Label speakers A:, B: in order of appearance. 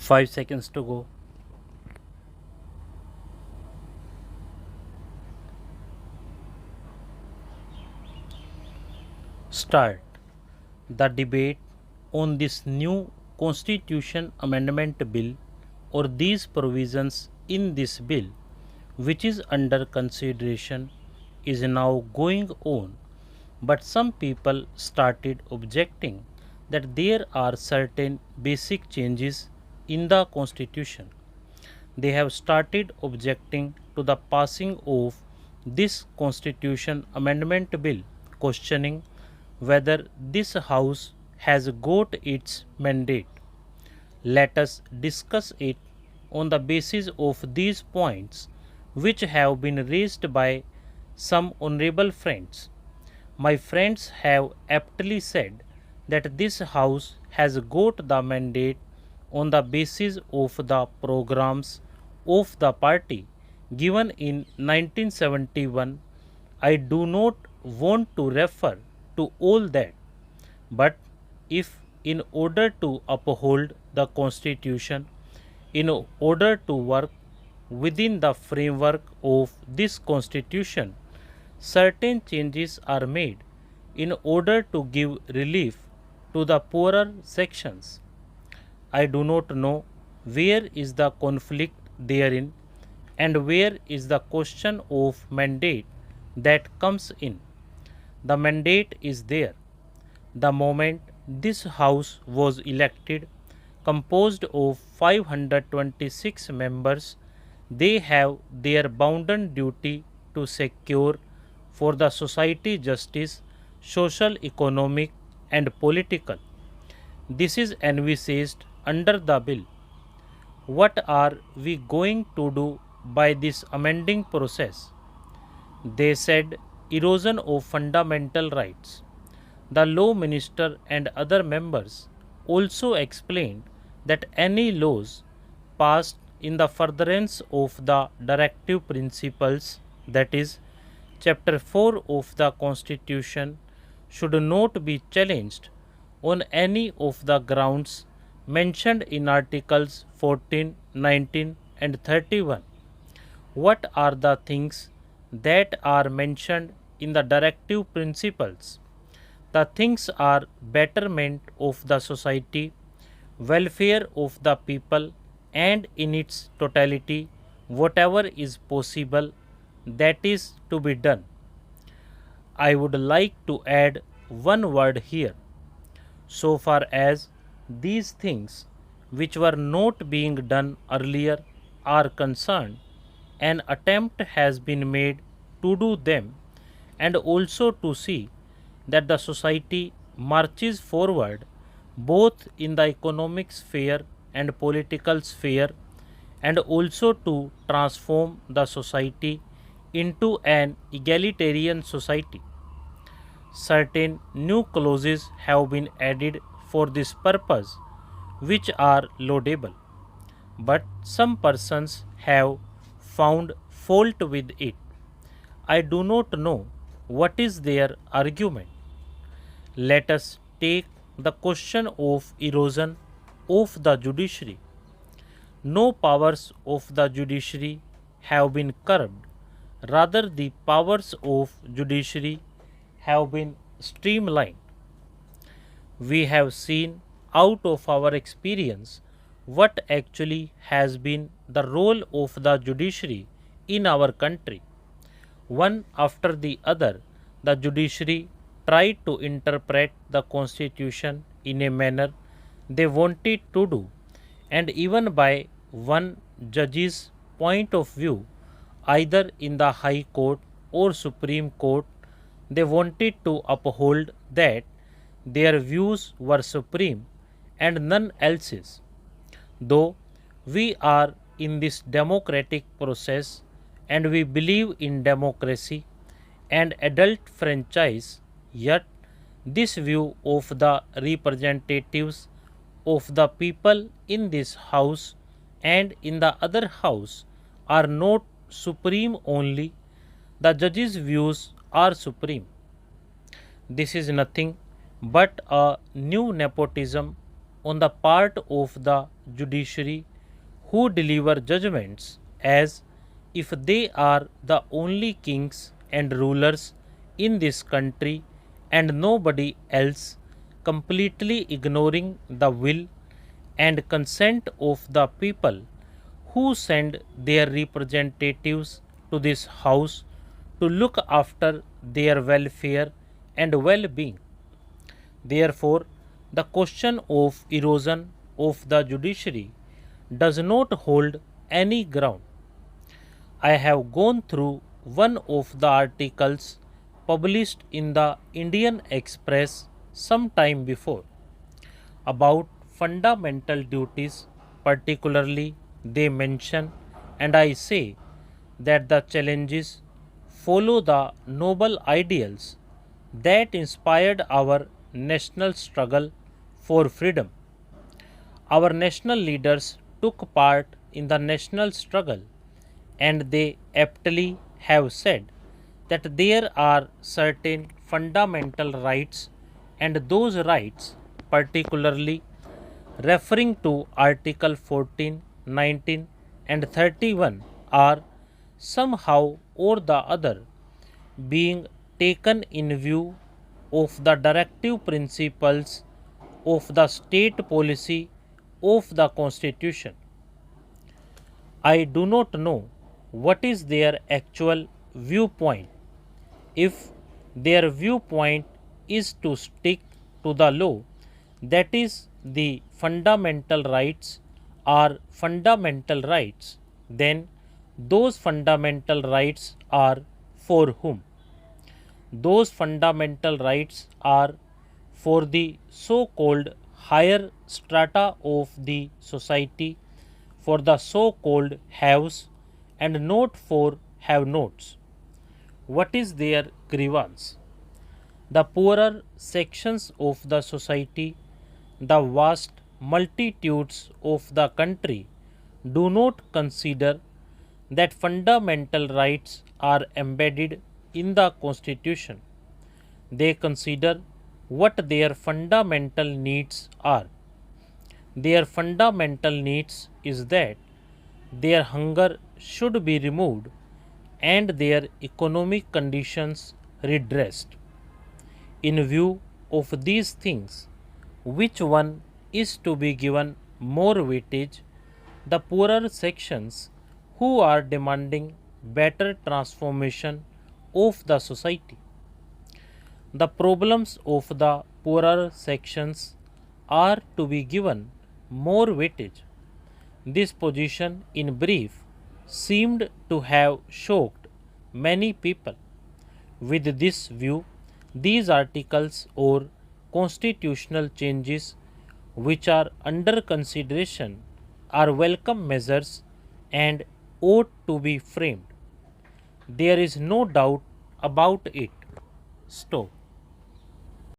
A: 5 seconds to go. Start the debate on this new Constitution Amendment Bill or these provisions in this bill, which is under consideration, is now going on. But some people started objecting that there are certain basic changes in the Constitution. They have started objecting to the passing of this Constitution Amendment Bill, questioning whether this House has got its mandate. Let us discuss it on the basis of these points, which have been raised by some honorable friends. My friends have aptly said that this House has got the mandate on the basis of the programs of the party given in 1971. I do not want to refer to all that, but if in order to uphold the Constitution, in order to work within the framework of this Constitution, certain changes are made in order to give relief to the poorer sections. I do not know where is the conflict therein and where is the question of mandate that comes in. The mandate is there. The moment this House was elected, composed of 526 members, they have their bounden duty to secure for the society justice, social, economic, and political. This is envisaged under the bill. What are we going to do by this amending process? They said erosion of fundamental rights. The law minister and other members also explained that any laws passed in the furtherance of the directive principles, that is, Chapter 4 of the Constitution, should not be challenged on any of the grounds mentioned in Articles 14, 19, and 31. What are the things that are mentioned in the directive principles? The things are betterment of the society, welfare of the people, and in its totality, whatever is possible, that is to be done. I would like to add one word here. So far as these things which were not being done earlier are concerned, an attempt has been made to do them and also to see that the society marches forward both in the economic sphere and political sphere, and also to transform the society into an egalitarian society. Certain new clauses have been added for this purpose, which are laudable, but some persons have found fault with it. I do not know what is their argument. Let us take the question of erosion of the judiciary. No powers of the judiciary have been curbed, rather the powers of judiciary have been streamlined. We have seen out of our experience what actually has been the role of the judiciary in our country. One after the other, the judiciary tried to interpret the Constitution in a manner they wanted to do, and even by one judge's point of view, either in the High Court or Supreme Court, they wanted to uphold that their views were supreme and none else's. Though we are in this democratic process and we believe in democracy and adult franchise, yet this view of the representatives of the people in this house and in the other house are not supreme only, the judge's views are supreme. This is nothing but a new nepotism on the part of the judiciary who deliver judgments as if they are the only kings and rulers in this country and nobody else, completely ignoring the will and consent of the people who send their representatives to this house to look after their welfare and well being. Therefore, the question of erosion of the judiciary does not hold any ground. I have gone through one of the articles published in the Indian Express some time before about fundamental duties, particularly they mention, and I say that the challenges follow the noble ideals that inspired our national struggle for freedom. Our national leaders took part in the national struggle and they aptly have said that there are certain fundamental rights and those rights, particularly referring to Article 14, 19, and 31, are somehow or the other being taken in view of the directive principles of the state policy of the Constitution. I do not know what is their actual viewpoint. If their viewpoint is to stick to the law, that is, the fundamental rights are fundamental rights, then those fundamental rights are for whom? Those fundamental rights are for the so called higher strata of the society, for the so called haves, and not for have nots. What is their grievance? The poorer sections of the society, the vast multitudes of the country, do not consider that fundamental rights are embedded in the Constitution. They consider what their fundamental needs are. Their fundamental needs is that their hunger should be removed and their economic conditions redressed. In view of these things, which one is to be given more weightage? The poorer sections who are demanding better transformation of the society. The problems of the poorer sections are to be given more weightage. This position, in brief, seemed to have shocked many people. With this view, these articles or constitutional changes which are under consideration are welcome measures and ought to be framed. There is no doubt about it. Stop.